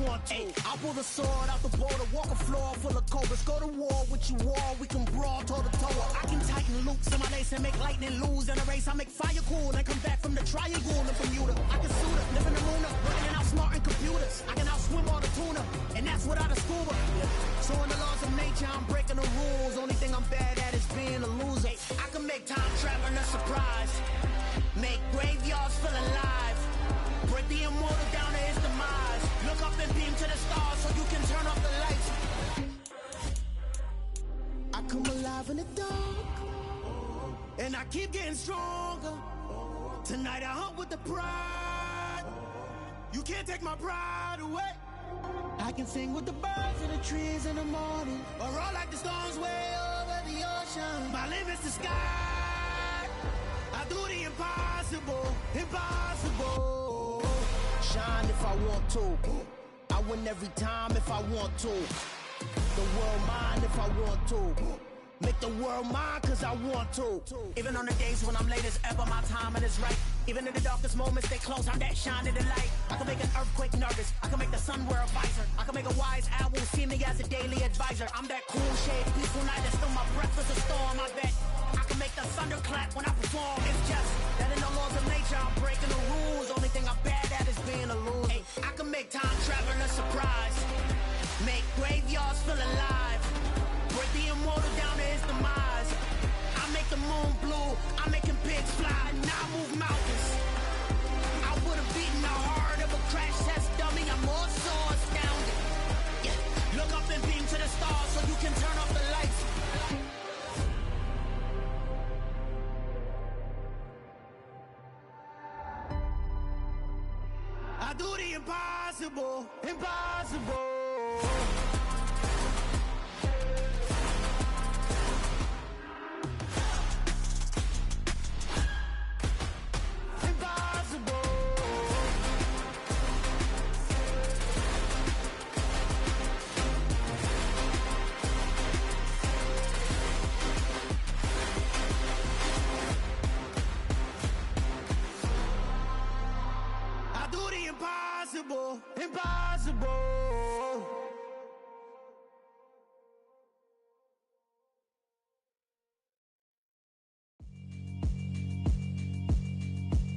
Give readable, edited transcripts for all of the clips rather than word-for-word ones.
want to. I'll pull the sword out the border, walk a floor full of cobras. Go to war with you, war, we can brawl toe to toe. I can tighten loops in my lace and make lightning lose in a race. I make fire cool and come back from the triangle in Bermuda. I can suit her, live in the moon, working and outsmarting computers. I can outswim all the tuna, and that's without a scuba. So in the laws of nature, I'm breaking the rules. Only thing I'm bad at is being a loser. I can make time traveling a surprise, make graveyards feel alive, break the immortal down to his demise. Look up and beam to the stars so you can turn off the lights. I come alive in the dark, and I keep getting stronger. Tonight I hunt with the pride. You can't take my pride away. I can sing with the birds and the trees in the morning, or roll like the storms way over the ocean. My limit's the sky. I do the impossible, impossible. Shine if I want to. I win every time if I want to. The world mine if I want to. Make the world mine cause I want to. Even on the days when I'm late as ever, my timing is right. Even in the darkest moments, stay close, I'm that shining the light. I can make an earthquake nervous, I can make the sun wear a visor. I can make a wise owl see me as a daily advisor. I'm that cool shade, peaceful night, and still my breath is a storm, I bet. I can make the thunder clap when I perform. It's just that in the laws of nature, I'm breaking the rules. Only thing I'm bad at is being a loser. Hey, I can make time traveling a surprise, make graveyards feel alive, break the immortal down to his demise. I make the moon blue, I'm making pigs fly, and I move mountains. I would've beaten the heart of a crash test dummy. I'm more so astounded. Yeah. Look up and beam to the stars so you can turn off the lights. I do the impossible, impossible. Impossible, impossible.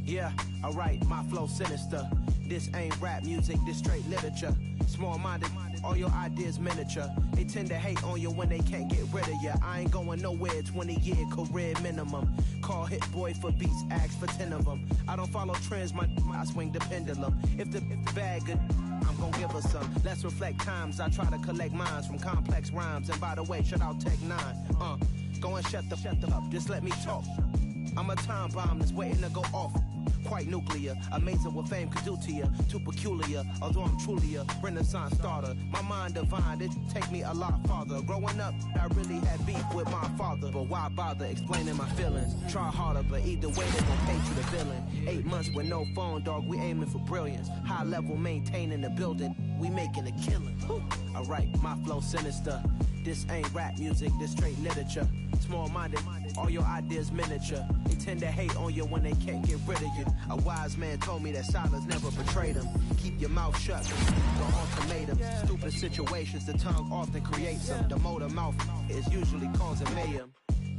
Yeah, alright, my flow sinister. This ain't rap music, this straight literature. Small-minded, all your ideas miniature. They tend to hate on you when they can't get rid of you. I ain't going nowhere, 20-year career minimum. Call Hit Boy for beats, ask for 10 of them. I don't follow trends, I swing the pendulum. If the bag good, I'm gon' give her some. Let's reflect times, I try to collect minds from complex rhymes. And by the way, shout out Tech 9. Go and shut the up, just let me talk. I'm a time bomb that's waiting to go off. Quite nuclear, amazing what fame could do to you. Too peculiar, although I'm truly a renaissance starter. My mind divine, it take me a lot farther. Growing up, I really had beef with my father. But why bother explaining my feelings? Try harder, but either way they gon' pay you the villain. 8 months with no phone, dog, we aiming for brilliance. High level, maintaining the building, we making a killing. Alright, my flow sinister. This ain't rap music, this straight literature. Small-minded, all your ideas miniature. They tend to hate on you when they can't get rid of you. A wise man told me that silence never betrayed him. Keep your mouth shut, the ultimatums. Stupid situations, the tongue often creates them. The motor mouth is usually causing mayhem.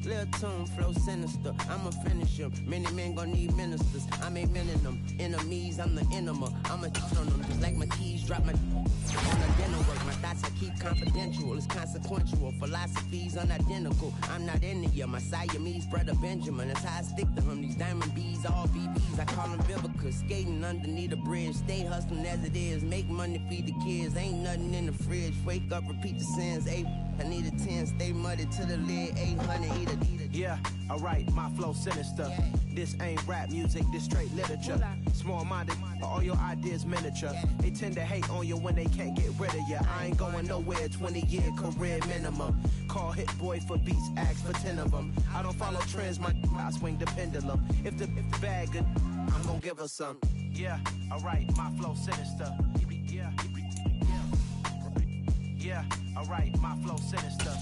Lil' tune, flow sinister, I'ma finish him. Many men gon' need ministers, I'm a men in them. Enemies, I'm the enema, I'ma touch on them. Just like my keys, drop my on the dinner work. My thoughts I keep confidential, it's consequential. Philosophies unidentical, I'm not into you. My Siamese brother Benjamin, that's how I stick to him. These diamond bees, all BBs, I call them Vivica. Skating underneath a bridge, stay hustling as it is. Make money, feed the kids, ain't nothing in the fridge. Wake up, repeat the sins, I need a 10, stay muddy to the lid, 800, eat a. Yeah, alright, my flow sinister. This ain't rap music, this straight literature. Small-minded, all your ideas miniature. They tend to hate on you when they can't get rid of you. I ain't going nowhere, 20-year career minimum. Call Hit Boy for beats, ask for 10 of them. I don't follow trends, I swing the pendulum. If the bag good, I'm gon' give her some. Yeah, alright, my flow sinister. Yeah, alright, my flow sinister.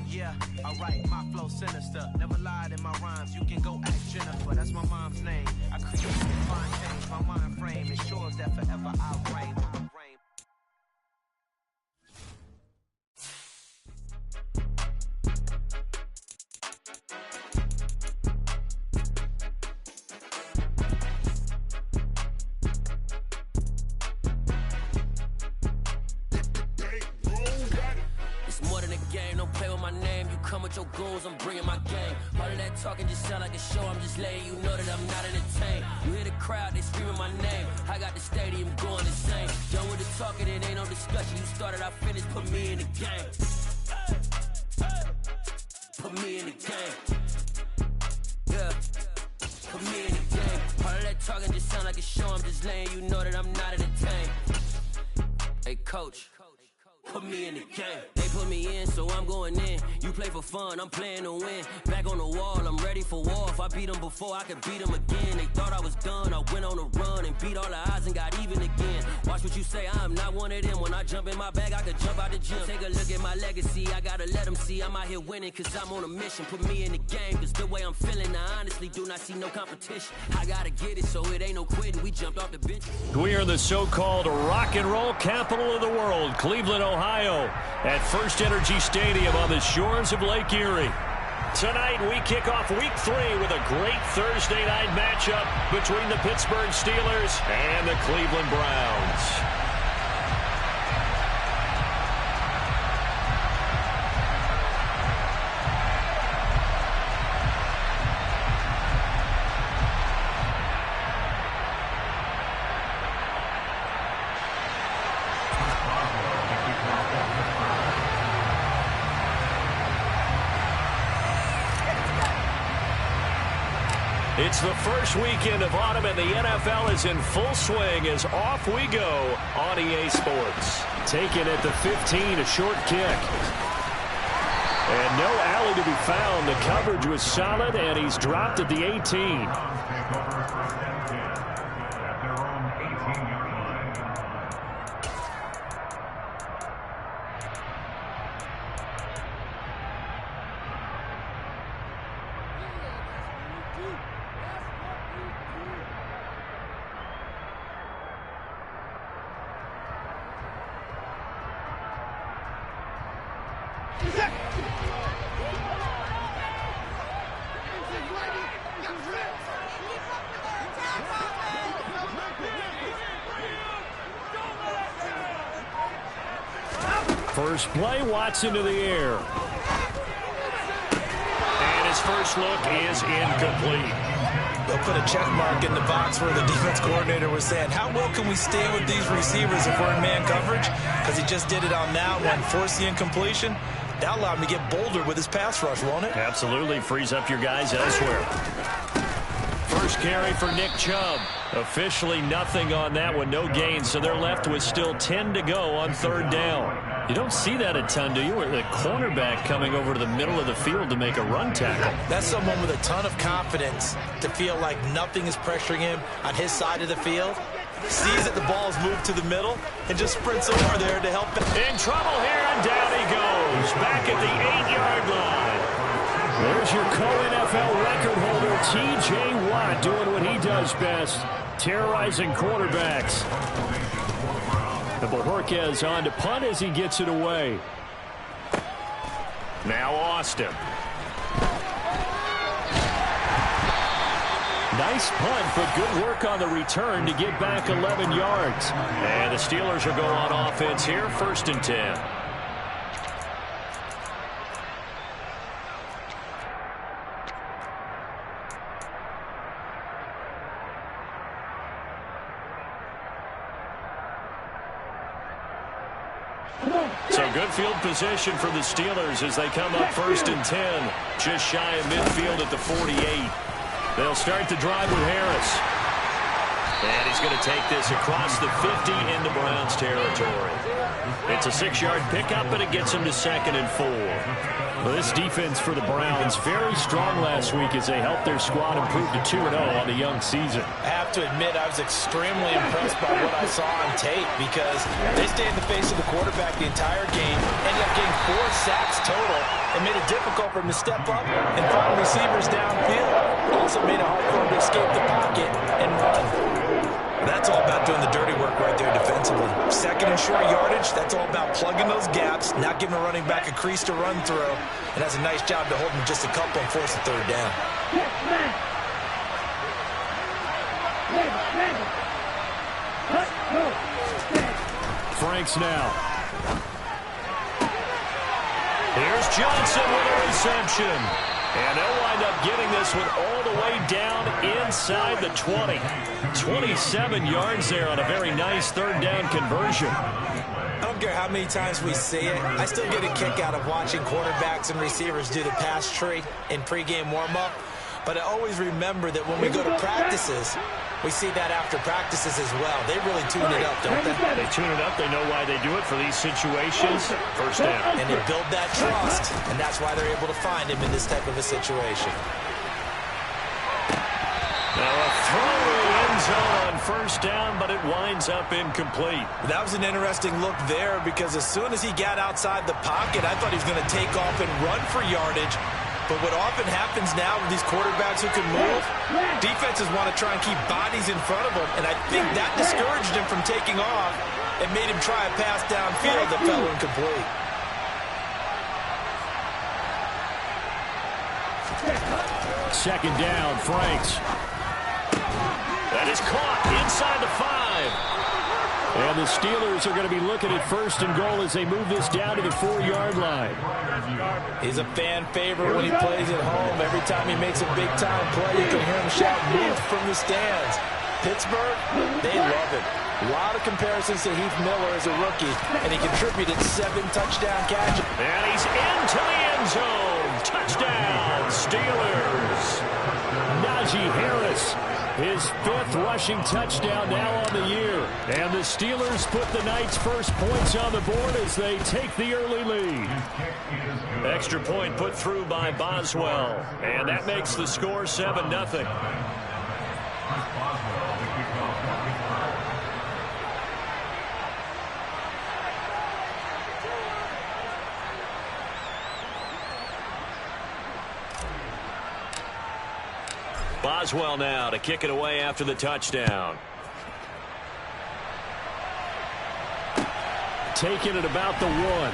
Yeah, alright, my flow sinister. Never lied in my rhymes, you can go ask Jennifer. That's my mom's name. I create fine change, my mind frame is sure that forever I reign. Come with your goons, I'm bringing my game. All of that talking just sound like a show. I'm just letting you know that I'm not entertained. You hear the crowd, they screaming my name. I got the stadium going insane. Done with the talking, it ain't no discussion. You started, I finished, put me in the game. Put me in the game. Yeah. Put me in the game. All of that talking just sound like a show. I'm just letting you know that I'm not entertained. Hey, coach. Put me in the game. They put me in, so I'm going in. You play for fun, I'm playing to win. Back on the wall, I'm ready for war. If I beat them before, I could beat them again. They thought I was done, I went on a run and beat all the odds and got even again. Watch what you say, I'm not one of them. When I jump in my bag, I could jump out the gym. Take a look at my legacy, I gotta let them see I'm out here winning, cause I'm on a mission. Put me in the game, cause the way I'm feeling, I honestly do not see no competition. I gotta get it, so it ain't no quitting. We jumped off the bench. We are the so-called rock and roll capital of the world, Cleveland, Ohio, at First Energy Stadium on the shores of Lake Erie. Tonight, we kick off Week 3 with a great Thursday night matchup between the Pittsburgh Steelers and the Cleveland Browns. It's the first weekend of autumn, and the NFL is in full swing as off we go on EA Sports. Taken at the 15, a short kick. And no alley to be found. The coverage was solid, and he's dropped at the 18. First play, Watson to the air. And his first look is incomplete. They'll put a check mark in the box where the defense coordinator was saying, how well can we stay with these receivers if we're in man coverage? Because he just did it on that one, forced the incompletion. That allowed him to get bolder with his pass rush, won't it? Absolutely. Frees up your guys elsewhere. First carry for Nick Chubb. Officially nothing on that one. No gain, so they're left with still 10 to go on third down. You don't see that a ton, do you? Where the cornerback coming over to the middle of the field to make a run tackle. That's someone with a ton of confidence to feel like nothing is pressuring him on his side of the field. Sees that the ball's moved to the middle and just sprints over there to help him. In trouble here, and down he goes. Back at the 8-yard line. There's your co-NFL record holder, T.J. Watt, doing what he does best, terrorizing quarterbacks. And Bojorquez on to punt as he gets it away. Now Austin. Nice punt, but good work on the return to get back 11 yards. And the Steelers will go on offense here, 1st and 10. So good field position for the Steelers as they come up 1st and 10. Just shy of midfield at the 48. They'll start the drive with Harris. And he's going to take this across the 50 into Browns territory. It's a 6-yard pickup, but it gets him to 2nd and 4. Well, this defense for the Browns very strong last week as they helped their squad improve to 2-0 on the young season. I have to admit, I was extremely impressed by what I saw on tape because they stayed in the face of the quarterback the entire game, ended up getting 4 sacks total, and made it difficult for him to step up and find receivers downfield. Also made it hard for him to escape the pocket and run. That's all about doing the dirty work right there defensively. Second and short yardage, that's all about plugging those gaps, not giving a running back a crease to run through, and has a nice job to hold him just a couple and force a third down. Franks now. Here's Johnson with a reception. And they'll wind up getting this one all the way down inside the 20. 27 yards there on a very nice third down conversion. I don't care how many times we see it. I still get a kick out of watching quarterbacks and receivers do the pass tree in pregame warm-up. But I always remember that when we go to practices, we see that after practices as well. They really tune it up, don't they? They tune it up. They know why they do it for these situations. First down. And they build that trust, and that's why they're able to find him in this type of a situation. Now a throw to the end zone on first down, but it winds up incomplete. That was an interesting look there because as soon as he got outside the pocket, I thought he was going to take off and run for yardage. But what often happens now with these quarterbacks who can move, defenses want to try and keep bodies in front of them, and I think that discouraged him from taking off and made him try a pass downfield that fell incomplete. Second down, Franks. That is caught inside the 5. And the Steelers are going to be looking at first and goal as they move this down to the 4-yard line. He's a fan favorite when he plays at home. Every time he makes a big-time play, you can hear him shout, "Move" from the stands. Pittsburgh, they love it. A lot of comparisons to Heath Miller as a rookie, and he contributed 7 touchdown catches. And he's into the end zone. Touchdown, Steelers. Najee Harris, his 5th rushing touchdown now on the year. And the Steelers put the Knights' first points on the board as they take the early lead. Extra point put through by Boswell. And that makes the score 7-0. Boswell now to kick it away after the touchdown. Taking it about the 1.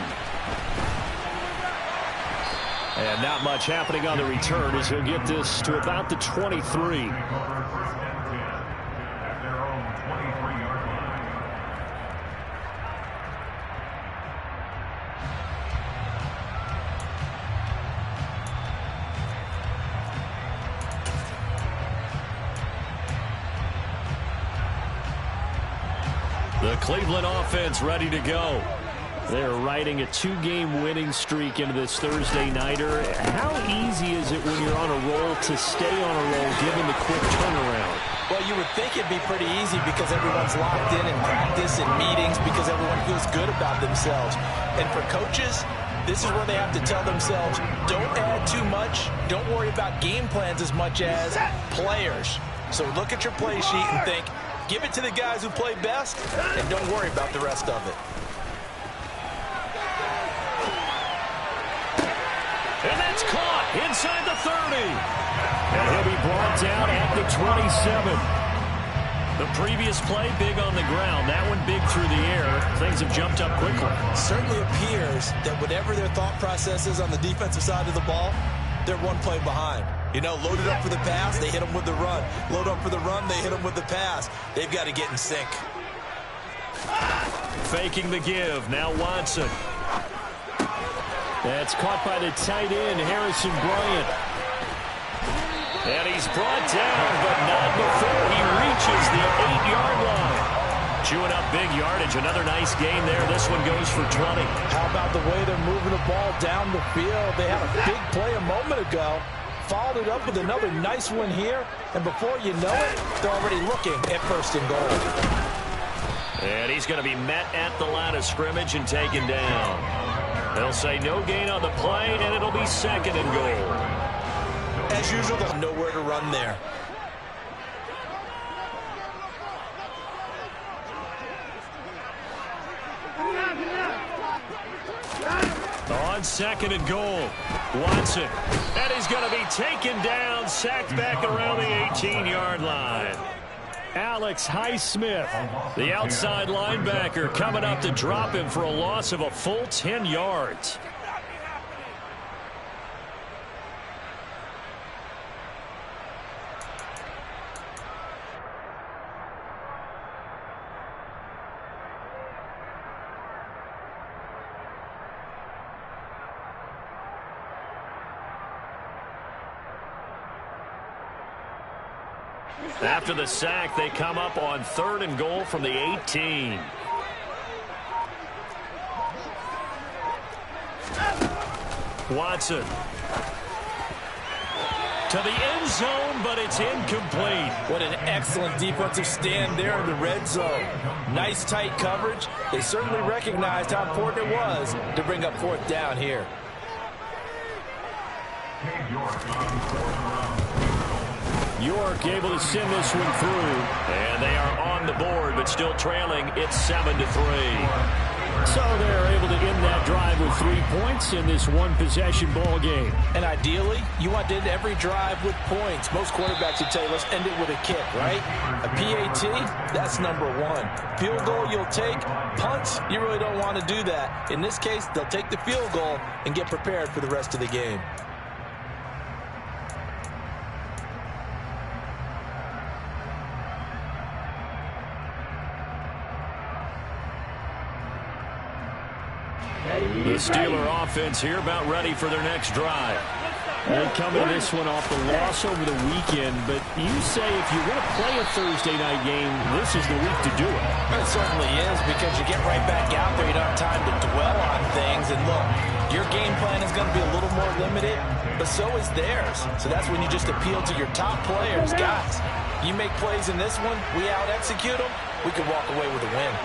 And not much happening on the return as he'll get this to about the 23. The Cleveland offense ready to go. They're riding a 2-game winning streak into this Thursday nighter. How easy is it when you're on a roll to stay on a roll given the quick turnaround? Well, you would think it'd be pretty easy because everyone's locked in practice and meetings because everyone feels good about themselves. And for coaches, this is where they have to tell themselves, don't add too much. Don't worry about game plans as much as players. So look at your play sheet and think, give it to the guys who play best, and don't worry about the rest of it. And that's caught inside the 30. And he'll be brought down at the 27. The previous play, big on the ground. That one big through the air. Things have jumped up quickly. Certainly appears that whatever their thought process is on the defensive side of the ball, they're one play behind. You know, loaded up for the pass, they hit them with the run. Load up for the run, they hit them with the pass. They've got to get in sync. Faking the give. Now Watson. That's caught by the tight end, Harrison Bryant. And he's brought down, but not before he reaches the 8-yard line. Chewing up big yardage. Another nice gain there. This one goes for 20. How about the way they're moving the ball down the field? They had a big play a moment ago. Followed it up with another nice one here. And before you know it, they're already looking at first and goal. And he's going to be met at the line of scrimmage and taken down. They'll say no gain on the play, and it'll be second and goal. As usual, they'll know where to run there. On second and goal, Watson. And he's going to be taken down, sacked back around the 18-yard line. Alex Highsmith, the outside linebacker, coming up to drop him for a loss of a full 10 yards. After the sack, they come up on 3rd and goal from the 18. Watson to the end zone, but it's incomplete. What an excellent defensive stand there in the red zone. Nice tight coverage. They certainly recognized how important it was to bring up 4th down here. York able to send this one through, and they are on the board, but still trailing. It's 7-3. So they're able to end that drive with 3 points in this one-possession ball game. And ideally, you want to end every drive with points. Most quarterbacks would tell you, let's end it with a kick, right? A PAT, that's number 1. Field goal, you'll take. Punts, you really don't want to do that. In this case, they'll take the field goal and get prepared for the rest of the game. The Steeler offense here about ready for their next drive. They come in this one off the loss over the weekend, but you say if you're going to play a Thursday night game, this is the week to do it. It certainly is, because you get right back out there. You don't have time to dwell on things. And look, your game plan is going to be a little more limited, but so is theirs. So that's when you just appeal to your top players. Guys, you make plays in this one, we out-execute them, we can walk away with a win.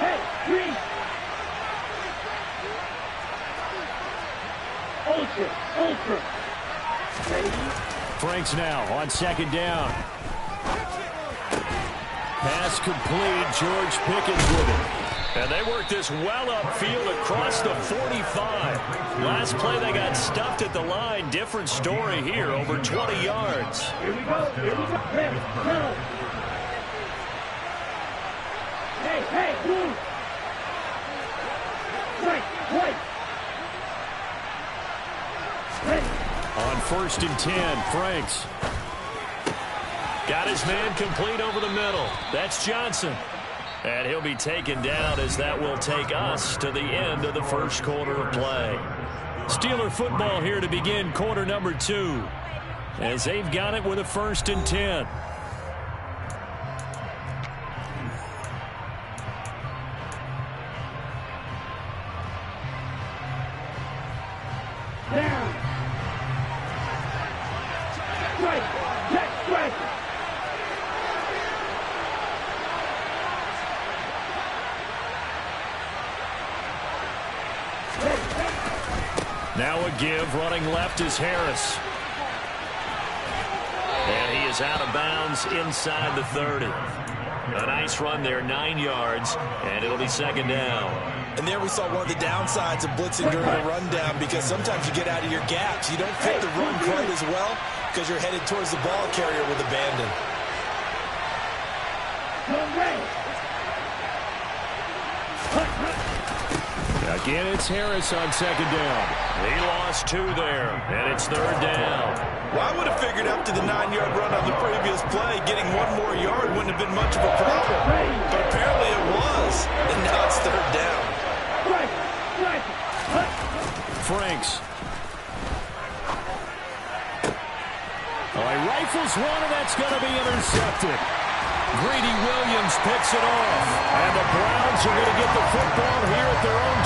Ultra. Franks now on 2nd down. Pass complete. George Pickens with it. And they work this well upfield across the 45. Last play they got stuffed at the line. Different story here, over 20 yards. Here we go. Hey, move. Right. On 1st and 10, Franks. Got his man complete over the middle. That's Johnson. And he'll be taken down as that will take us to the end of the first quarter of play. Steeler football here to begin quarter number 2. As they've got it with a 1st and 10. Down. Strike. Now a give, running left is Harris. And he is out of bounds inside the 30. A nice run there, 9 yards, and it'll be 2nd down. And there we saw one of the downsides of blitzing during the rundown, because sometimes you get out of your gaps. You don't fit the run quite as well because you're headed towards the ball carrier with abandon. Again, it's Harris on 2nd down. He lost 2 there, and it's 3rd down. Well, I would have figured after the 9-yard run on the previous play, getting 1 more yard wouldn't have been much of a problem. But apparently it was, and now it's 3rd down. Franks. Oh, he rifles one, and that's going to be intercepted. Greedy Williams picks it off. And the Browns are going to get the football here at their own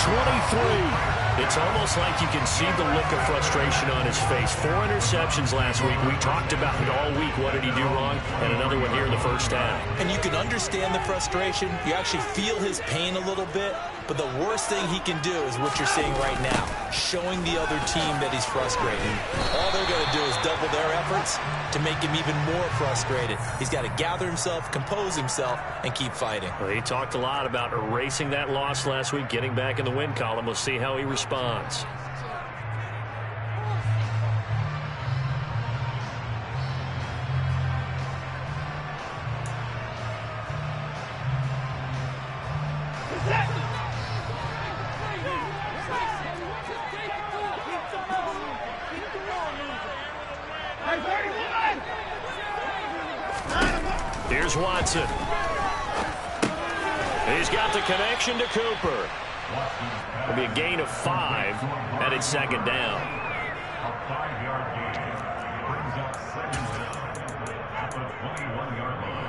23. It's almost like you can see the look of frustration on his face. 4 interceptions last week. We talked about it all week. What did he do wrong? And another one here in the first half. And you can understand the frustration. You actually feel his pain a little bit. But the worst thing he can do is what you're seeing right now, showing the other team that he's frustrated. All they're going to do is double their efforts to make him even more frustrated. He's got to gather himself, compose himself, and keep fighting. Well, he talked a lot about erasing that loss last week, getting back in the win column. We'll see how he responds. Here's Watson. He's got the connection to Cooper. It'll be a gain of 5, and it's second down. A 5-yard gain brings up second down at the 21-yard line.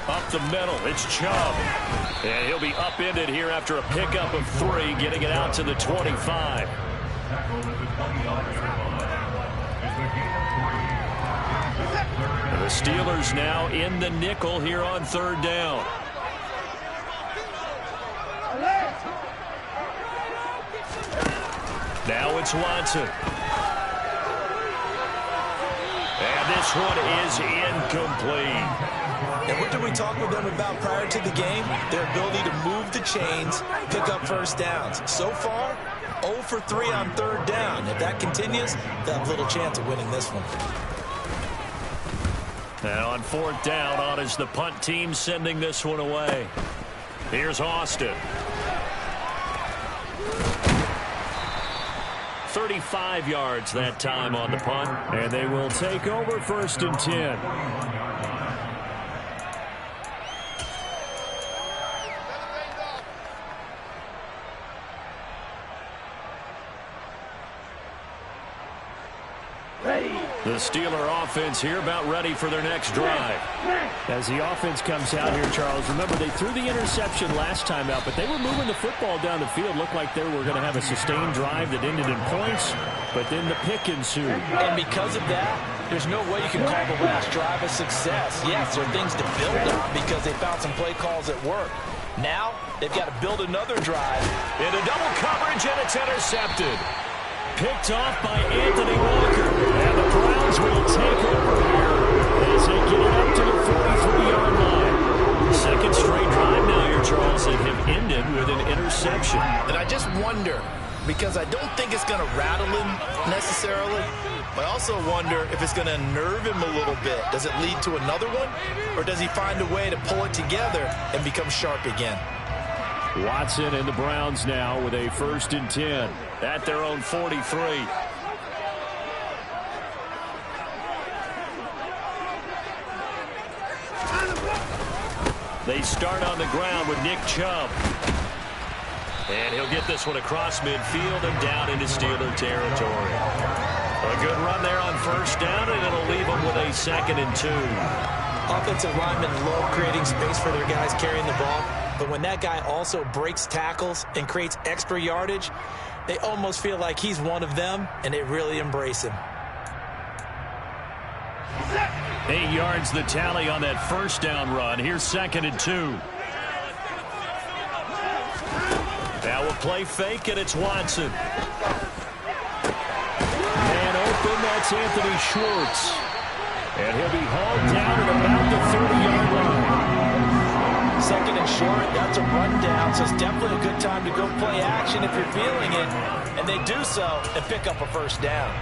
Up the middle, it's Chubb. And he'll be upended here after a pickup of 3, getting it out to the 25. The Steelers now in the nickel here on third down. Now it's Watson. And this one is incomplete. And what did we talk with them about prior to the game? Their ability to move the chains, pick up first downs. So far, 0 for 3 on third down. If that continues, they'll have little chance of winning this one. Now on fourth down, on is the punt team sending this one away. Here's Austin. 35 yards that time on the punt. And they will take over first and 10. The Steeler offense here about ready for their next drive. As the offense comes out here, Charles, remember they threw the interception last time out, but they were moving the football down the field. Looked like they were going to have a sustained drive that ended in points, but then the pick ensued. And because of that, there's no way you can call the last drive a success. Yes, there are things to build on because they found some play calls that work. Now, they've got to build another drive. Into double coverage, and it's intercepted. Picked off by Anthony Walker. And the Browns will take over here as they get it up to the 43-yard line. Second straight drive now here, Charles, that have ended with an interception. And I just wonder, because I don't think it's going to rattle him necessarily, but I also wonder if it's going to unnerve him a little bit. Does it lead to another one, or does he find a way to pull it together and become sharp again? Watson and the Browns now with a first and 10 at their own 43. They start on the ground with Nick Chubb. And he'll get this one across midfield and down into Steeler territory. A good run there on first down, and it'll leave them with a 2nd and 2. Offensive linemen love creating space for their guys carrying the ball, but when that guy also breaks tackles and creates extra yardage, they almost feel like he's one of them, and they really embrace him. 8 yards the tally on that first down run. Here's 2nd and 2. Now we'll play fake, and it's Watson. And open, that's Anthony Schwartz. And he'll be hauled down at about the 30-yard line. 2nd and short, that's a rundown, so it's definitely a good time to go play action if you're feeling it. And they do so and pick up a first down.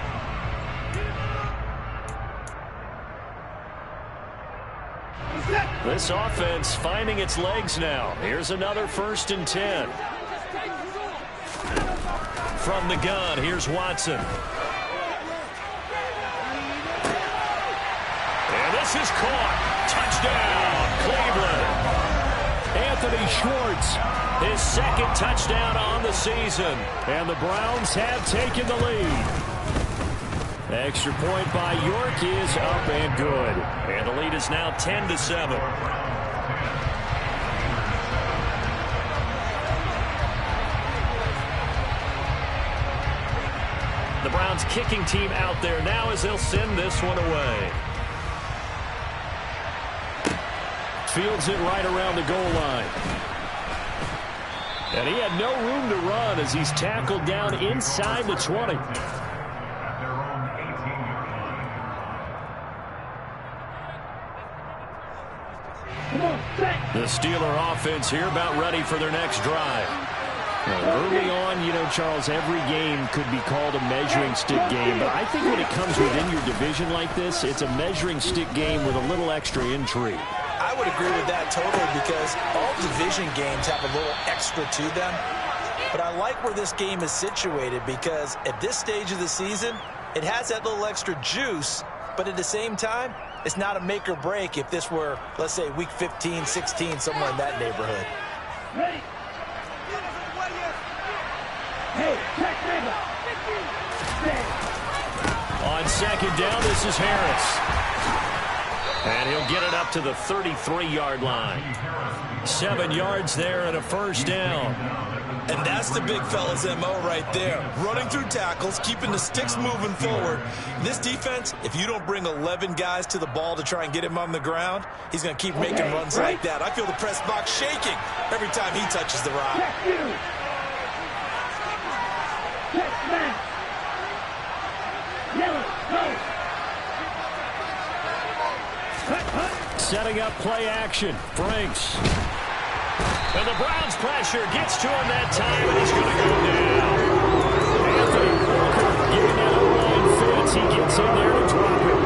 This offense finding its legs now. Here's another 1st and 10. From the gun, here's Watson. And this is caught. Touchdown, Cleveland. Anthony Schwartz, his 2nd touchdown on the season. And the Browns have taken the lead. Extra point by York is up and good. And the lead is now 10-7. The Browns kicking team out there now as they'll send this one away. Fields it right around the goal line. And he had no room to run as he's tackled down inside the 20. The Steeler offense here about ready for their next drive. Well, early on, you know, Charles, every game could be called a measuring stick game. But I think when it comes within your division like this, it's a measuring stick game with a little extra intrigue. I would agree with that totally because all division games have a little extra to them. But I like where this game is situated because at this stage of the season, it has that little extra juice. But at the same time, it's not a make or break if this were, let's say, week 15, 16, somewhere in that neighborhood. Ready? Hey, check nigga. On second down, this is Harris. And he'll get it up to the 33-yard line. 7 yards there and a first down. And that's the big fella's MO right there. Running through tackles, keeping the sticks moving forward. This defense, if you don't bring 11 guys to the ball to try and get him on the ground, he's going to keep making runs like that. I feel the press box shaking every time he touches the rock. Check you. Check man. Yellow, go. Setting up play action. Franks. And the Browns pressure gets to him that time, and he's going to go down. Anthony Walker giving that O-line fits. He gets in there to drop it.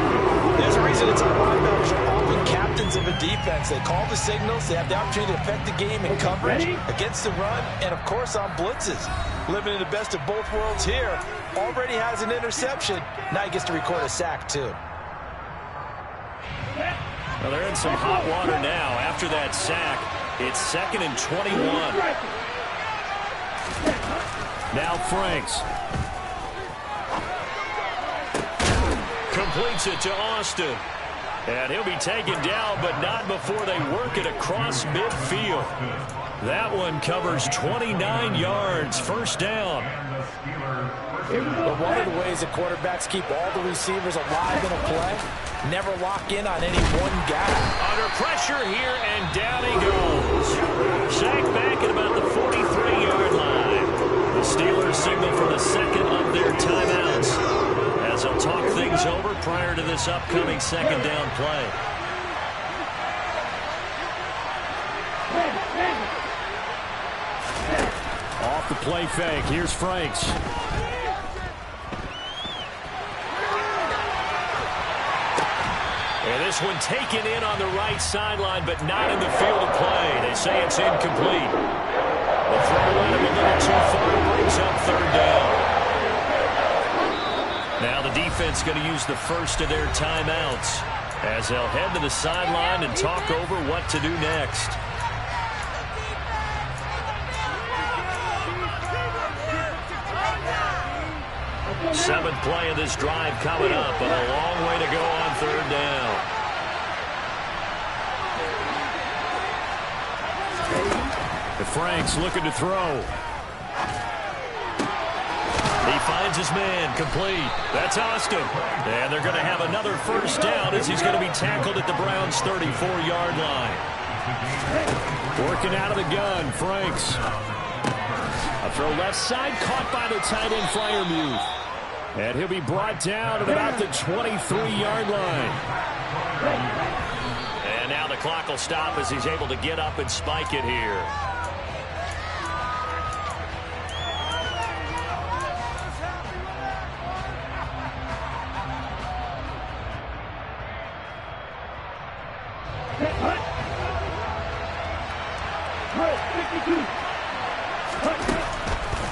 There's a reason it's our linebackers are often captains of a defense. They call the signals. They have the opportunity to affect the game in coverage, against the run, and, of course, on blitzes. Living in the best of both worlds here. Already has an interception. Now he gets to record a sack, too. Well, they're in some hot water now after that sack. It's 2nd and 21. Now Franks. Completes it to Austin. And he'll be taken down, but not before they work it across midfield. That one covers 29 yards. First down. But one of the ways that quarterbacks keep all the receivers alive in a play, never lock in on any one guy. Under pressure here, and down he goes. Sacked back at about the 43-yard line. The Steelers signal for the second of their timeouts as they'll talk things over prior to this upcoming second down play. Off the play fake. Here's Franks. And this one taken in on the right sideline, but not in the field of play. They say it's incomplete. The throw led him a little too far, brings up third down. Now the defense going to use the first of their timeouts as they'll head to the sideline and talk over what to do next. Seventh play of this drive coming up, but a long way to go on third down. Franks looking to throw. He finds his man, complete. That's Austin. And they're going to have another first down as he's going to be tackled at the Browns' 34-yard line. Working out of the gun, Franks. A throw left side, caught by the tight end Freiermuth. And he'll be brought down at about the 23-yard line. And now the clock will stop as he's able to get up and spike it here.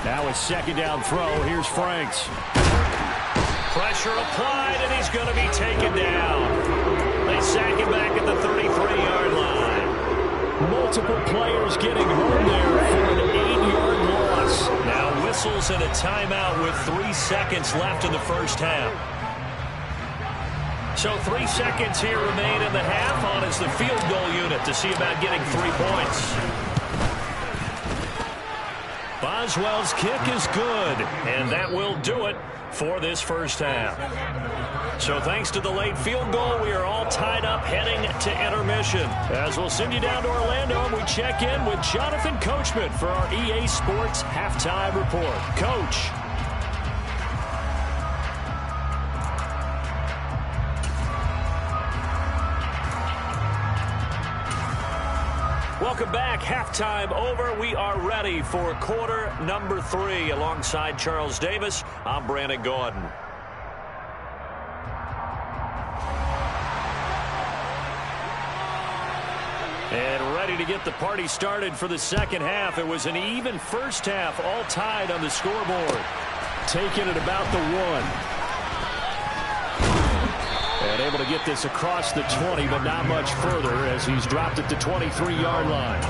Now a second down throw. Here's Franks. Pressure applied, and he's going to be taken down. They sack him back at the 33-yard line. Multiple players getting home there for an 8-yard loss. Now whistles and a timeout with 3 seconds left in the first half. So 3 seconds here remain in the half on as the field goal unit to see about getting 3 points. Boswell's kick is good, and that will do it for this first half. So thanks to the late field goal, we are all tied up heading to intermission. As we'll send you down to Orlando, and we check in with Jonathan Coachman for our EA Sports Halftime Report. Coach. Welcome back. Halftime over. We are ready for quarter number 3. Alongside Charles Davis, I'm Brandon Gordon. And ready to get the party started for the second half. It was an even first half, all tied on the scoreboard. Taking it about the 1. And able to get this across the 20, but not much further as he's dropped at the 23-yard line.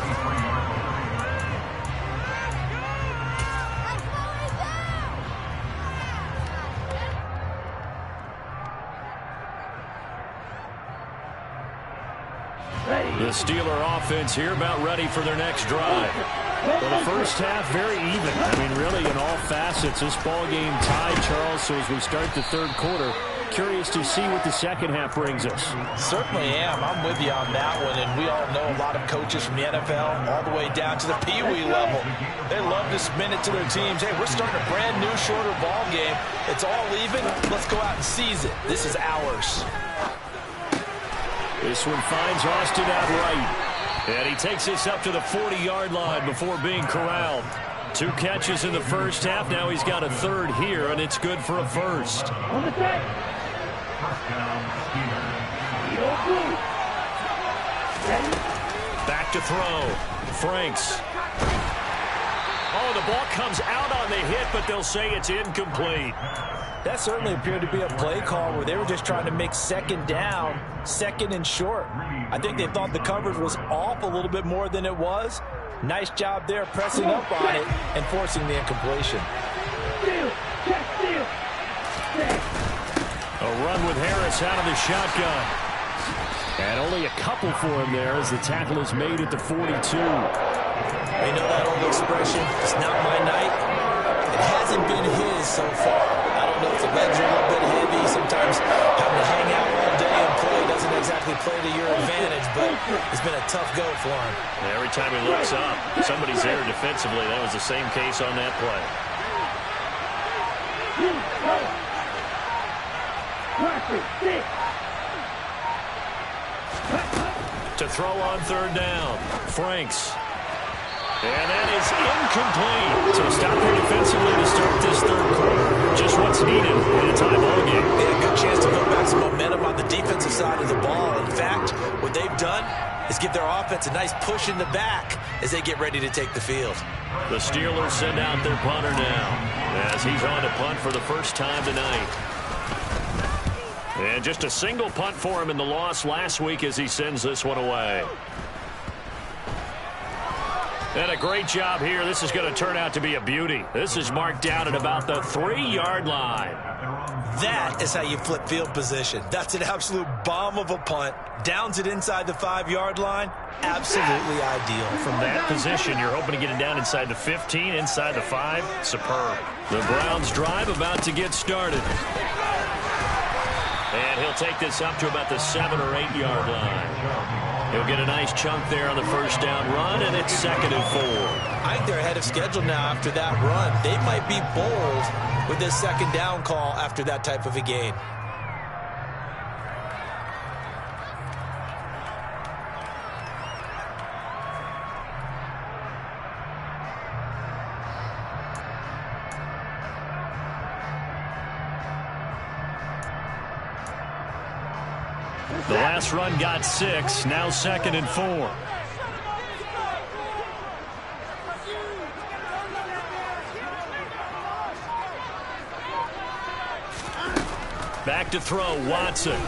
The Steeler offense here about ready for their next drive. Well, the first half, very even. I mean, really, in all facets, this ball game tied, Charles. So as we start the third quarter, curious to see what the second half brings us. Certainly am. I'm with you on that one. And we all know a lot of coaches from the NFL all the way down to the Pee-wee level. They love to spin it to their teams. Hey, we're starting a brand new, shorter ball game. It's all even. Let's go out and seize it. This is ours. This one finds Austin outright. And he takes this up to the 40-yard line before being corralled. 2 catches in the first half. Now he's got a third here, and it's good for a first. On the set. Back to throw. Franks. Oh, the ball comes out on the hit, but they'll say it's incomplete. That certainly appeared to be a play call where they were just trying to make second down, second and short. I think they thought the coverage was off a little bit more than it was. Nice job there pressing up on it and forcing the incompletion. A run with Harris out of the shotgun. And only a couple for him there as the tackle is made at the 42. You know that old expression, it's not my night. It hasn't been his so far. I don't know if the legs are a little bit heavy. Sometimes having to hang out all day and play doesn't exactly play to your advantage, but it's been a tough go for him. Every time he looks up, somebody's there defensively. That was the same case on that play. To throw on third down, Franks. And that is incomplete. So stop here defensively to start this third quarter. Just what's needed in a tie ball game. They had a good chance to build back some momentum on the defensive side of the ball. In fact, what they've done is give their offense a nice push in the back as they get ready to take the field. The Steelers send out their punter now as he's on to punt for the first time tonight. And just a single punt for him in the loss last week as he sends this one away. And a great job here. This is going to turn out to be a beauty. This is marked down at about the 3-yard line. That is how you flip field position. That's an absolute bomb of a punt. Downs it inside the 5-yard line. Absolutely ideal. From that position, you're hoping to get it down inside the 15, inside the 5. Superb. The Browns drive about to get started. And he'll take this up to about the 7 or 8-yard line. He'll get a nice chunk there on the first down run, and it's 2nd and 4. I think they're ahead of schedule now after that run. They might be bold with this second down call after that type of a gain. The last run got 6, now 2nd and 4. Back to throw, Watson.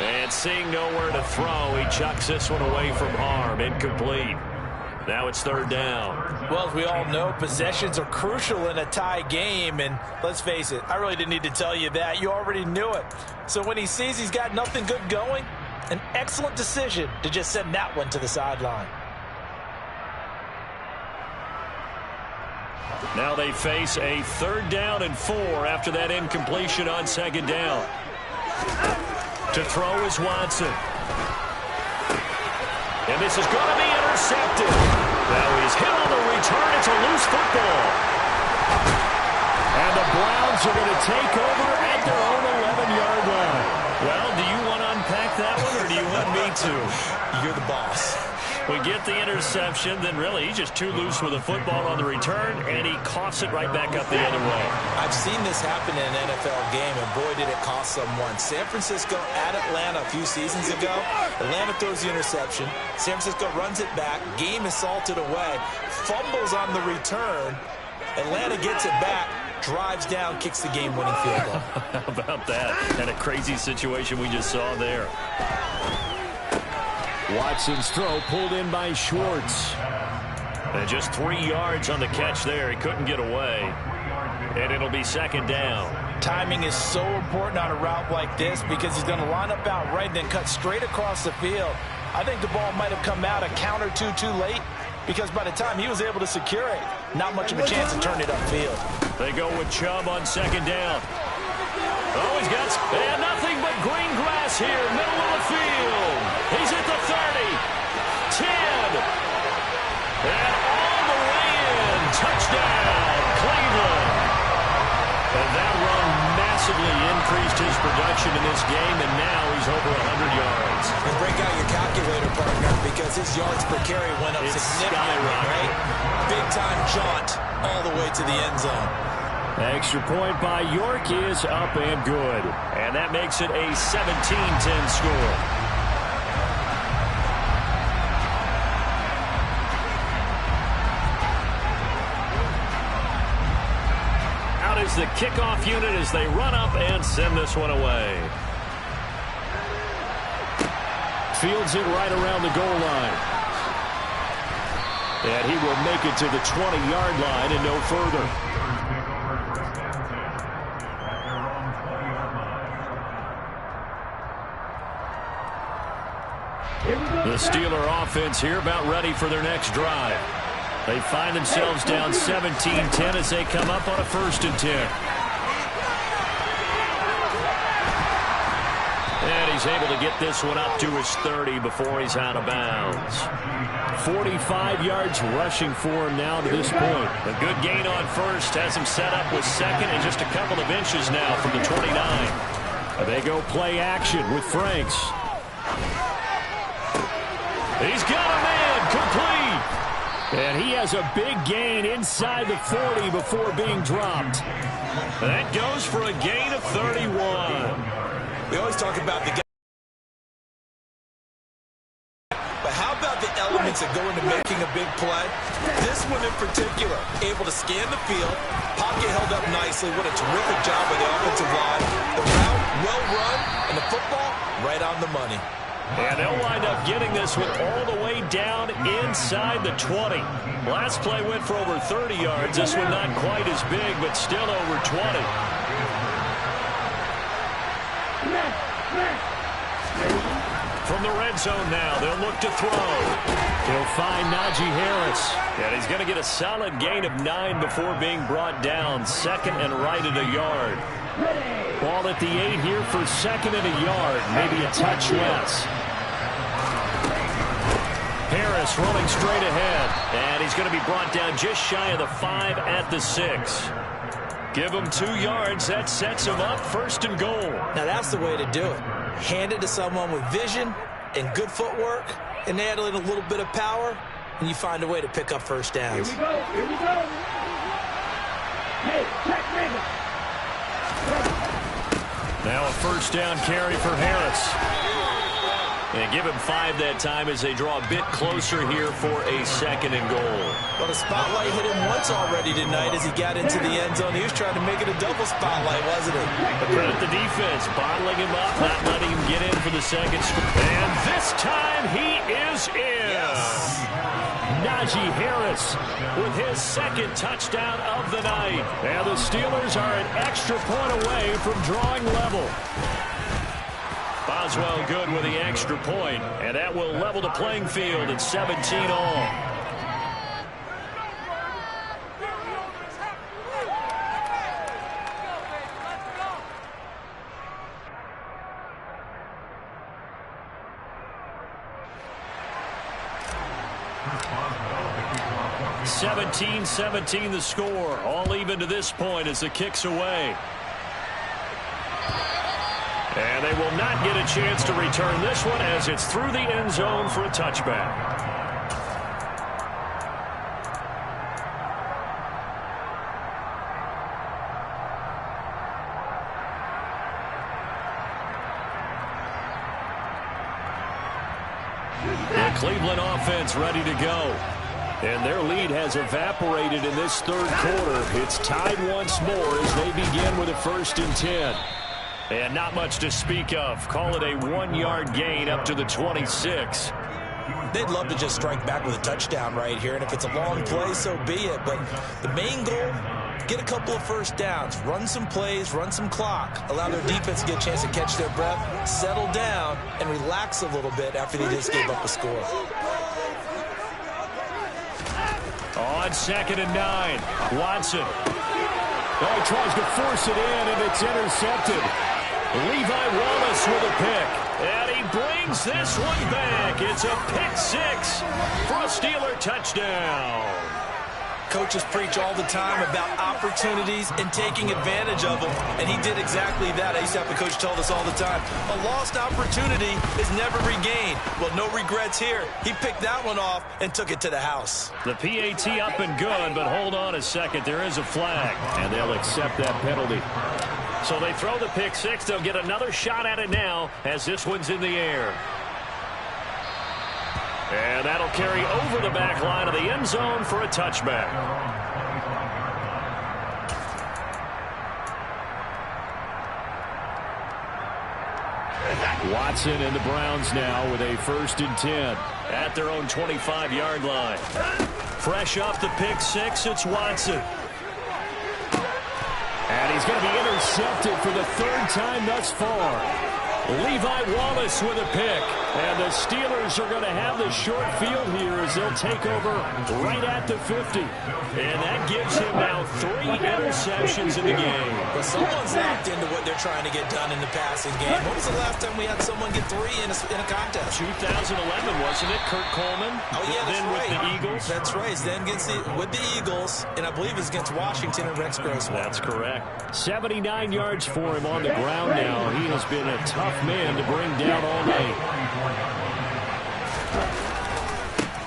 And seeing nowhere to throw, he chucks this one away from harm, incomplete. Now it's 3rd down. Well, as we all know, possessions are crucial in a tie game, and let's face it, I really didn't need to tell you that. You already knew it. So when he sees he's got nothing good going, an excellent decision to just send that one to the sideline. Now they face a 3rd down and 4 after that incompletion on 2nd down. To throw is Watson. And this is going to be intercepted. Now he's hit on the return. It's a loose football. And the Browns are going to take over at their own 11-yard line. Well, do you want to unpack take that one, or do you want me to? You're the boss. We get the interception, then really he's just too loose with the football on the return, and he coughs it right back up the other way. I've seen this happen in an NFL game, and boy, did it cost someone. San Francisco at Atlanta a few seasons ago. Atlanta throws the interception. San Francisco runs it back. Game is salted away. Fumbles on the return. Atlanta gets it back. Drives down, kicks the game-winning field goal. How about that? And a crazy situation we just saw there. Watson's throw pulled in by Schwartz. And just 3 yards on the catch there. He couldn't get away. And it'll be second down. Timing is so important on a route like this because he's going to line up out right and then cut straight across the field. I think the ball might have come out a count or two too late because by the time he was able to secure it, not much of a chance to turn it upfield. They go with Chubb on second down. Oh, he's got nothing but green grass here, middle of the field. He's at the 30, 10, and all the way in. Touchdown, Cleveland. And that run massively increased his production in this game, and now he's over 100 yards. And break out your calculator, partner, because his yards per carry went up significantly, right? Big-time jaunt all the way to the end zone. Extra point by York is up and good. And that makes it a 17-10 score. Out is the kickoff unit as they run up and send this one away. Fields it right around the goal line. And he will make it to the 20-yard line and no further. The Steeler offense here about ready for their next drive. They find themselves down 17-10 as they come up on a 1st and 10. And he's able to get this one up to his 30 before he's out of bounds. 45 yards rushing for him now to this point. A good gain on first has him set up with second and just a couple of inches now from the 29. They go play action with Franks. He's got a man complete. And he has a big gain inside the 40 before being dropped. That goes for a gain of 31. We always talk about the guy. But how about the elements that go into making a big play? This one in particular, able to scan the field, pocket held up nicely. What a terrific job by the offensive line. The route well run, and the football right on the money. And they'll wind up getting this one all the way down inside the 20. Last play went for over 30 yards. This one not quite as big, but still over 20. From the red zone now, they'll look to throw. He'll find Najee Harris. And he's going to get a solid gain of 9 before being brought down. Second and right at a yard. Ball at the 8 here for second and a yard. Maybe a touch less. Harris rolling straight ahead. And he's going to be brought down just shy of the 5 at the 6. Give him 2 yards. That sets him up 1st and goal. Now that's the way to do it. Hand it to someone with vision and good footwork and add in a little bit of power, and you find a way to pick up first downs. Here we go. Here we go. Hey, check nigga. Now a 1st down carry for Harris. And give him 5 that time as they draw a bit closer here for a 2nd and goal. Well, the spotlight hit him once already tonight as he got into the end zone. He was trying to make it a double spotlight, wasn't he? Credit the defense, bottling him up, not letting him get in for the 2nd straight. And this time he is in. Yes. Najee Harris with his 2nd touchdown of the night. And the Steelers are an extra point away from drawing level. Boswell good with the extra point, and that will level the playing field at 17 all. – 17-17 the score. All even to this point as the kick's away. And they they will not get a chance to return this one as it's through the end zone for a touchback. The Cleveland offense ready to go. And their lead has evaporated in this third quarter. It's tied once more as they begin with a 1st and 10. And not much to speak of. Call it a 1-yard gain up to the 26. They'd love to just strike back with a touchdown right here. And if it's a long play, so be it. But the main goal, get a couple of first downs, run some plays, run some clock, allow their defense to get a chance to catch their breath, settle down, and relax a little bit after they just gave up a score. On 2nd and 9, Watson. Oh, he tries to force it in, and it's intercepted. Levi Wallace with a pick. And he brings this one back. It's a pick 6 for a Steeler touchdown. Coaches preach all the time about opportunities and taking advantage of them, and he did exactly that. I used to have a coach tell us all the time, a lost opportunity is never regained. Well, no regrets here. He picked that one off and took it to the house. The PAT up and good, but hold on a second. There is a flag, and they'll accept that penalty. So they throw the pick 6. They'll get another shot at it now as this one's in the air. And that'll carry over the back line of the end zone for a touchback. Watson and the Browns now with a 1st and 10 at their own 25-yard line. Fresh off the pick 6, it's Watson. And he's going to be intercepted for the 3rd time thus far. Levi Wallace with a pick. And the Steelers are going to have the short field here as they'll take over right at the 50. And that gives him now 3 interceptions in the game. But someone's locked into what they're trying to get done in the passing game. When was the last time we had someone get 3 in a contest? 2011, wasn't it? Kurt Coleman. Oh, yeah, that's then right. With the Eagles. That's right. Then with the Eagles, and I believe it's against Washington and Rex Grossman. That's correct. 79 yards for him on the ground now. He has been a tough man to bring down all night.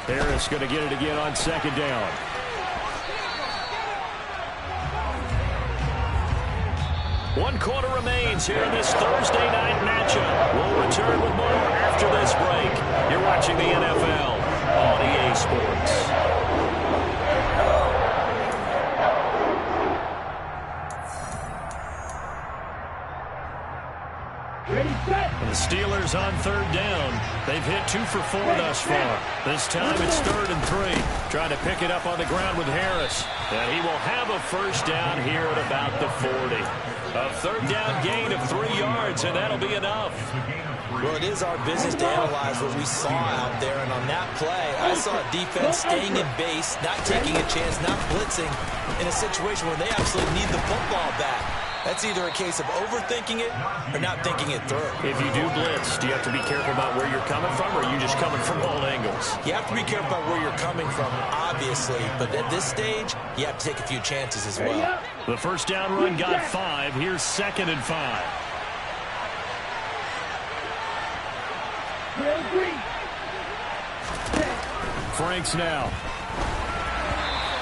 Harris going to get it again on 2nd down. One quarter remains here in this Thursday night matchup. We'll return with more after this break. You're watching the NFL on EA Sports. The Steelers on 3rd down. They've hit 2 for 4 thus far. This time it's 3rd and 3. Trying to pick it up on the ground with Harris. And he will have a 1st down here at about the 40. A 3rd down gain of 3 yards, and that'll be enough. Well, it is our business to analyze what we saw out there. And on that play, I saw a defense staying in base, not taking a chance, not blitzing in a situation where they absolutely need the football back. That's either a case of overthinking it or not thinking it through. If you do blitz, do you have to be careful about where you're coming from, or are you just coming from all angles? You have to be careful about where you're coming from, obviously. But at this stage, you have to take a few chances as well. The 1st down run got 5. Here's 2nd and 5. Franks now.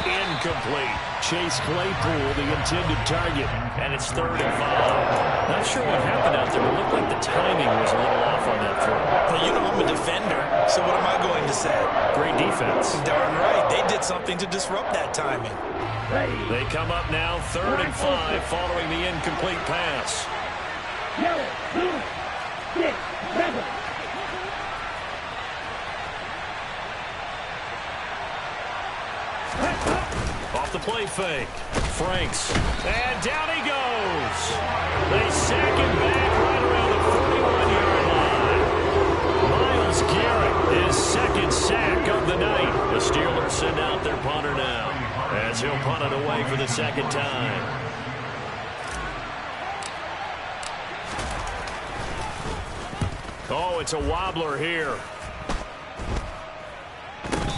Incomplete. Chase Claypool, the intended target. And it's 3rd and 5. Not sure what happened out there, but it looked like the timing was a little off on that throw. Well, you know I'm a defender, so what am I going to say? Great defense. Darn right. They did something to disrupt that timing. They come up now 3rd and 5 following the incomplete pass. Off the play fake. Franks. And down he goes. They sack him back right around the 41-yard line. Myles Garrett, his 2nd sack of the night. The Steelers send out their punter now as he'll punt it away for the 2nd time. Oh, it's a wobbler here.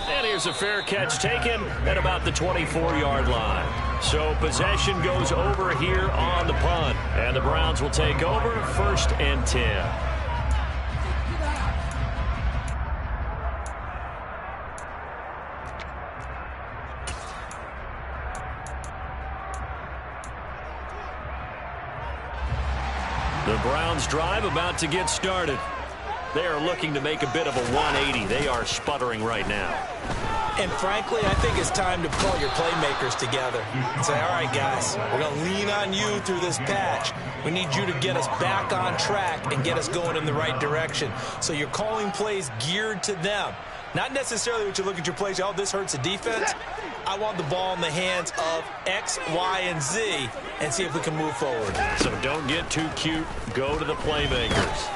And here's a fair catch taken at about the 24-yard line. So possession goes over here on the punt. And the Browns will take over 1st and 10. The Browns drive about to get started. They are looking to make a bit of a 180. They are sputtering right now. And frankly, I think it's time to call your playmakers together and say, all right, guys, we're going to lean on you through this patch. We need you to get us back on track and get us going in the right direction. So you're calling plays geared to them. Not necessarily what you look at your plays, oh, this hurts the defense. I want the ball in the hands of X, Y, and Z and see if we can move forward. So don't get too cute. Go to the playmakers.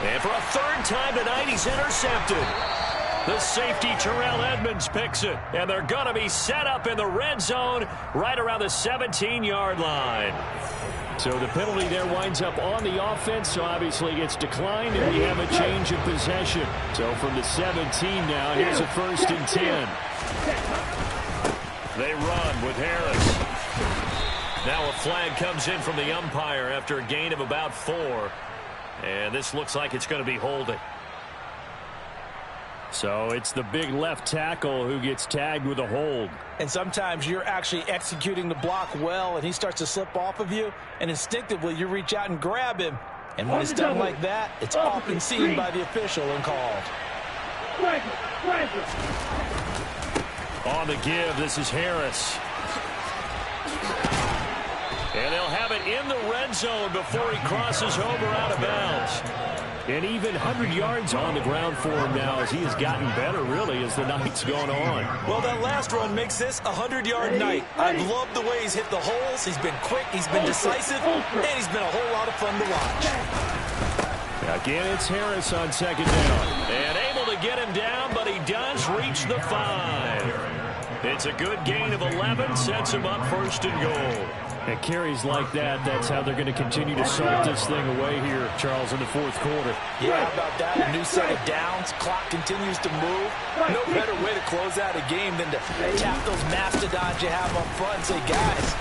And for a 3rd time tonight, he's intercepted. The safety, Terrell Edmonds, picks it. And they're going to be set up in the red zone right around the 17-yard line. So the penalty there winds up on the offense, so obviously it's declined, and we have a change of possession. So from the 17 now, here's a 1st and 10. They run with Harris. Now a flag comes in from the umpire after a gain of about 4. And this looks like it's going to be holding. So it's the big left tackle who gets tagged with a hold. And sometimes you're actually executing the block well, and he starts to slip off of you, and instinctively you reach out and grab him. And when it's done like that, it's often seen by the official and called. On the give, this is Harris. And they'll have it in the red zone before he crosses over out of bounds. And even 100 yards on the ground for him now as he has gotten better, really, as the night's gone on. Well, that last run makes this a 100-yard night. I've loved the way he's hit the holes. He's been quick, he's been decisive, and he's been a whole lot of fun to watch. Again, it's Harris on 2nd down. And able to get him down, but he does reach the 5. It's a good gain of 11, sets him up 1st and goal. And carries like that, that's how they're going to continue to salt this thing away here, Charles, in the 4th quarter. Yeah, how about that? A new set of downs. Clock continues to move. No better way to close out a game than to tap those mastodons you have up front and say, guys,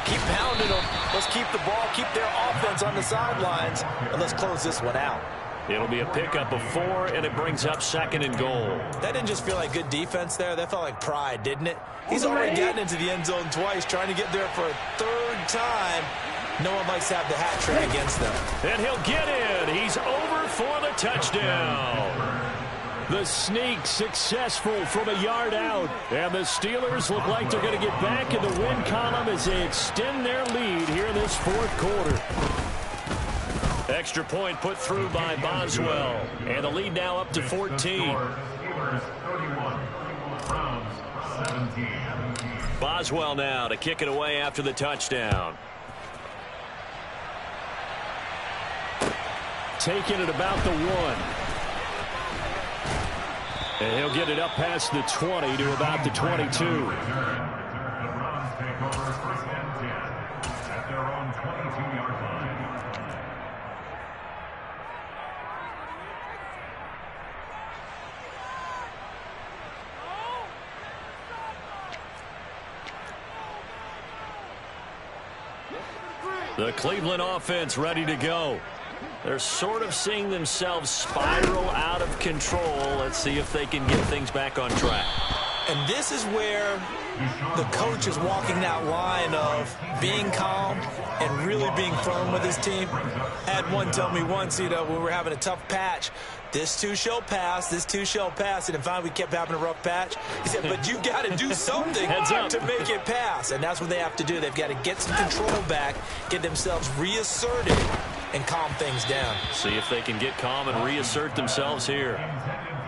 keep pounding them. Let's keep the ball, keep their offense on the sidelines, and let's close this one out. It'll be a pickup of 4, and it brings up 2nd and goal. That didn't just feel like good defense there. That felt like pride, didn't it? He's already gotten into the end zone twice, trying to get there for a 3rd time. No one likes to have the hat trick against them. And he'll get in. He's over for the touchdown. The sneak successful from a yard out. And the Steelers look like they're going to get back in the win column as they extend their lead here in this 4th quarter. Extra point put through by Boswell. And the lead now up to 14. Boswell now to kick it away after the touchdown. Taking it about the 1. And he'll get it up past the 20 to about the 22. The Cleveland offense ready to go. They're sort of seeing themselves spiral out of control. Let's see if they can get things back on track. And this is where the coach is walking that line of being calm and really being firm with his team. I had one tell me once, when we were having a tough patch, this too shall pass, this too shall pass. And finally we kept having a rough patch. He said, but you got to do something to make it pass. And that's what they have to do. They've got to get some control back, get themselves reasserted, and calm things down. See if they can get calm and reassert themselves here.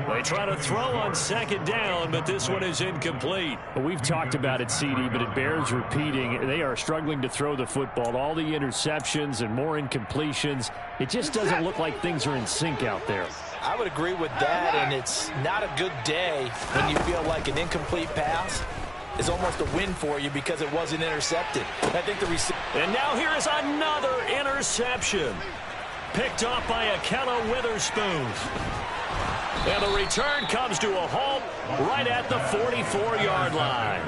They try to throw on 2nd down, but this one is incomplete. Well, we've talked about it, CD, but it bears repeating. They are struggling to throw the football. All the interceptions and more incompletions. It just doesn't look like things are in sync out there. I would agree with that, and it's not a good day when you feel like an incomplete pass is almost a win for you because it wasn't intercepted. I think the and now here is another interception. Picked off by Akella Witherspoon. And the return comes to a halt right at the 44-yard line.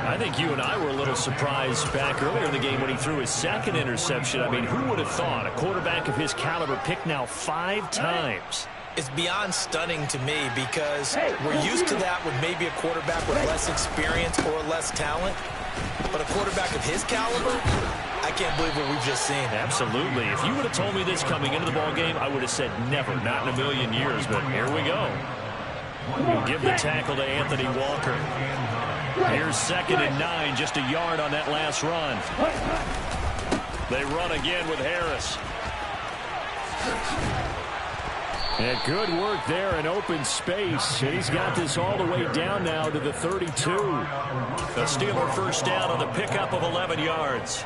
I think you and I were a little surprised back earlier in the game when he threw his second interception. I mean, who would have thought a quarterback of his caliber picked now 5 times? It's beyond stunning to me because we're used to that with maybe a quarterback with less experience or less talent. But a quarterback of his caliber, I can't believe what we've just seen. Absolutely. If you would have told me this coming into the ball game, I would have said never, not in a million years. But here we go. We'll give the tackle to Anthony Walker. Here's 2nd and 9, just a yard on that last run. They run again with Harris. And good work there in open space. And he's got this all the way down now to the 32. A Steeler first down on the pickup of 11 yards.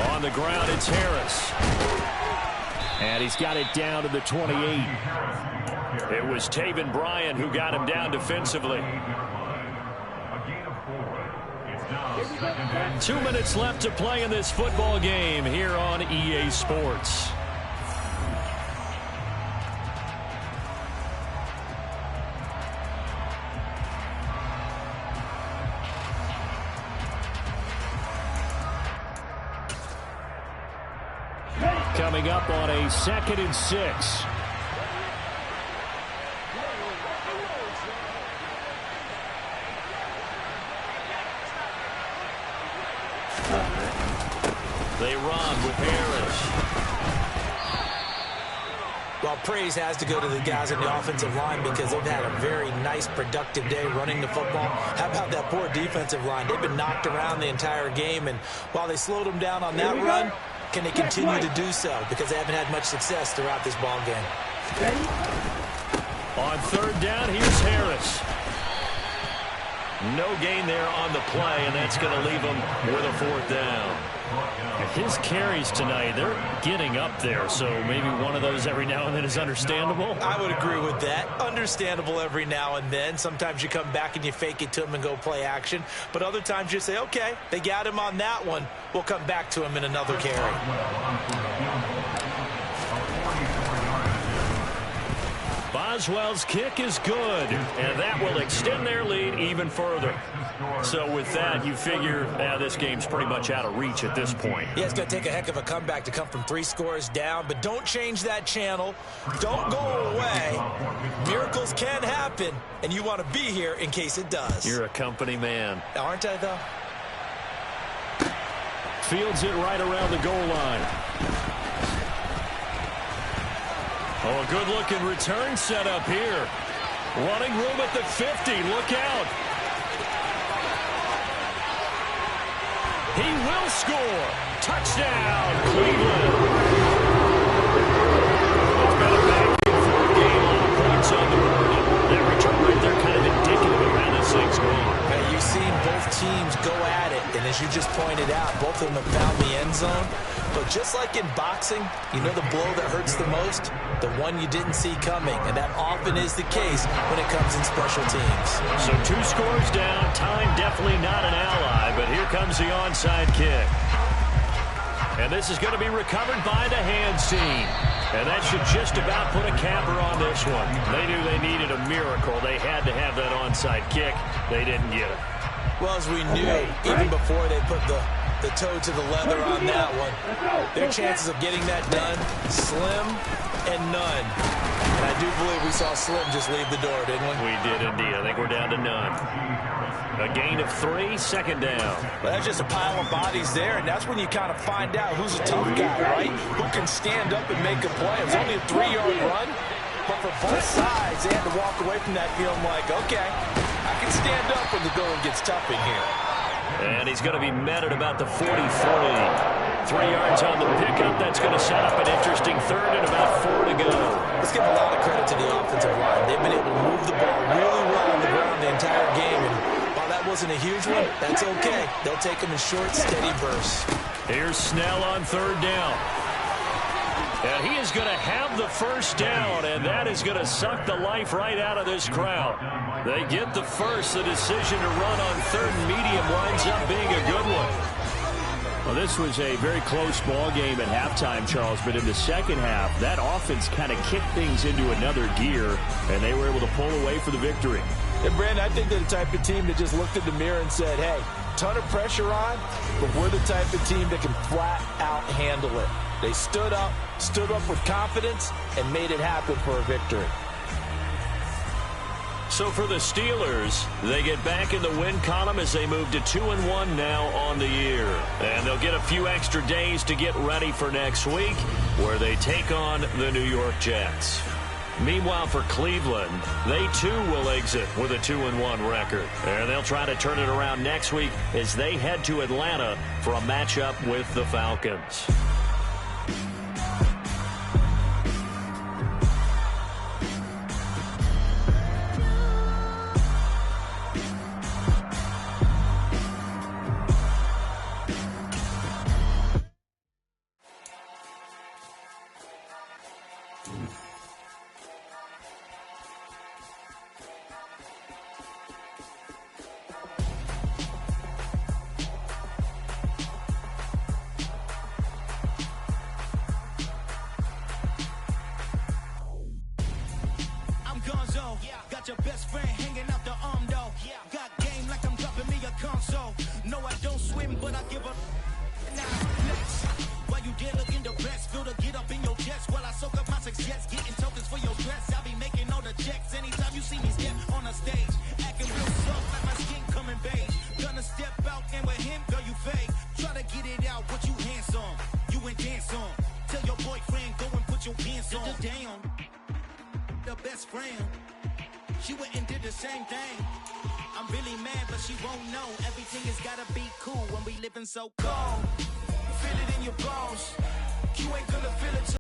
On the ground, it's Harris. And he's got it down to the 28. It was Taven Bryan who got him down defensively. 2 minutes left to play in this football game here on EA Sports. Coming up on a 2nd and 6. They run with Harris. Well, praise has to go to the guys on the offensive line because they've had a very nice, productive day running the football. How about that poor defensive line? They've been knocked around the entire game, and while they slowed them down on that run, can they continue to do so? Because they haven't had much success throughout this ball game. On 3rd down, here's Harris. No gain there on the play, and that's going to leave him with a 4th down. His carries tonight, they're getting up there, so maybe one of those every now and then is understandable. I would agree with that. Understandable every now and then. Sometimes you come back and you fake it to him and go play action. But other times you say, okay, they got him on that one. We'll come back to him in another carry. Boswell's kick is good, and that will extend their lead even further. So with that, you figure this game's pretty much out of reach at this point. Yeah, it's going to take a heck of a comeback to come from 3 scores down, but don't change that channel. Don't go away. Miracles can happen, and you want to be here in case it does. You're a company man. Aren't I, though? Fields it right around the goal line. Oh, a good-looking return set up here. Running room at the 50. Look out. He will score. Touchdown, Cleveland. It's been a back-and-forth game. A lot of points on the board. That return right there kind of indicative of how this thing's going. Hey, you've seen both teams go at it, and as you just pointed out, both of them have found the end zone. But just like in boxing, you know the blow that hurts the most? The one you didn't see coming, and that often is the case when it comes in special teams. So 2 scores down, time definitely not an ally, but here comes the onside kick. And this is going to be recovered by the hands team. And that should just about put a capper on this one. They knew they needed a miracle. They had to have that onside kick. They didn't get it. Well, as we knew, even before they put the toe to the leather on that one, their chances of getting that done, slim and none. And I do believe we saw Slim just leave the door, didn't we? We did indeed. I think we're down to none. A gain of 3, 2nd down. Well, that's just a pile of bodies there, and that's when you kind of find out who's a tough guy, right? Who can stand up and make a play. It was only a 3-yard run, but for both sides, they had to walk away from that feeling like, okay, I can stand up when the going gets tough in here. And he's going to be met at about the 40-40. 3 yards on the pickup. That's going to set up an interesting 3rd and about 4 to go. Let's give a lot of credit to the offensive line. They've been able to move the ball really well on the ground the entire game. And while that wasn't a huge one, that's okay. They'll take them in short, steady bursts. Here's Snell on 3rd down. And he is going to have the first down, and that is going to suck the life right out of this crowd. They get the first. The decision to run on 3rd and medium winds up being a good one. Well, this was a very close ball game at halftime, Charles, but in the second half, that offense kind of kicked things into another gear, and they were able to pull away for the victory. And, Brandon, I think they're the type of team that just looked in the mirror and said, hey, ton of pressure on, but we're the type of team that can flat out handle it. They stood up with confidence, and made it happen for a victory. So for the Steelers, they get back in the win column as they move to 2-1 now on the year. And they'll get a few extra days to get ready for next week, where they take on the New York Jets. Meanwhile, for Cleveland, they too will exit with a 2-1 record. And they'll try to turn it around next week as they head to Atlanta for a matchup with the Falcons. Got your best friend hanging out the arm though. Got game like I'm dropping me a console. No, I don't swim, but I give up. Next, while you there looking the best, feel the get up in your chest while I soak up my success, getting tokens for your dress. I be making all the checks anytime you see me step on a stage, acting real soft like my skin coming beige. Gonna step out and with him, girl, you fake. Try to get it out, what you handsome, you ain't dance on. Tell your boyfriend go and put your pants on. Down, the best friend. She went and did the same thing. I'm really mad, but she won't know. Everything has gotta be cool when we living so cold. Feel it in your bones. You ain't gonna feel it.